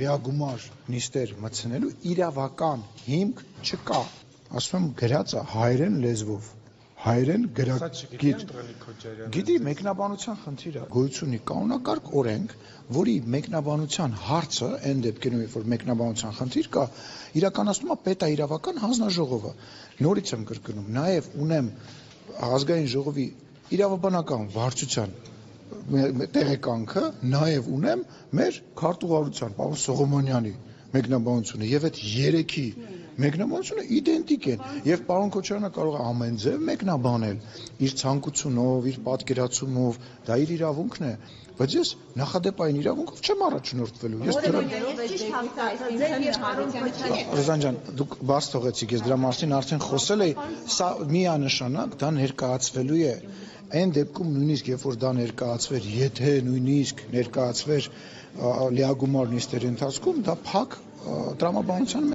Լիագումար նիստեր մտցնելու իրավական հիմք չկա։ Ասում եմ գրած է հայերեն լեզվով, հայերեն գիտի մեկնաբանության խնդիրը գոյություն ունի կանոնակարգ օրենք, որի մեկնաբանության հարցը այն դեպքերում, երբ որ մեկնաբանության խնդիր կա, իրականացնում է պետաիրավական հանձնաժողովը։ Նորից եմ կրկնում, նաև ունեմ ազգային ժողովի իրավաբանական վարչության տեղեկանքը, նաև ունեմ մեր քարտուղարության պարոն Սողոմոնյանի մեկնաբանությունը եւ այդ երեքի մեկնաբանությունը իդենտիկ են եւ պարոն Քոչարյանը կարող է ամեն ձև մեկնաբանել իր ցանկությունով, իր պատկերացումով, դա իր իրավունքն է, բայց ես նախադեպային իրավունքով չեմ առաջնորդվելու։ Ռոզան ջան, դուք բաց թողեցիք, ես դրա մասին արդեն խոսել էի, սա միանշանակ դա ներկայացվելու է այն դեպքում նույնիսկ երբ որ դա ներկայացվեր, եթե նույնիսկ ներկայացվեր լիագումար նիստերի ընթացքում, դա փակ տրամաբանության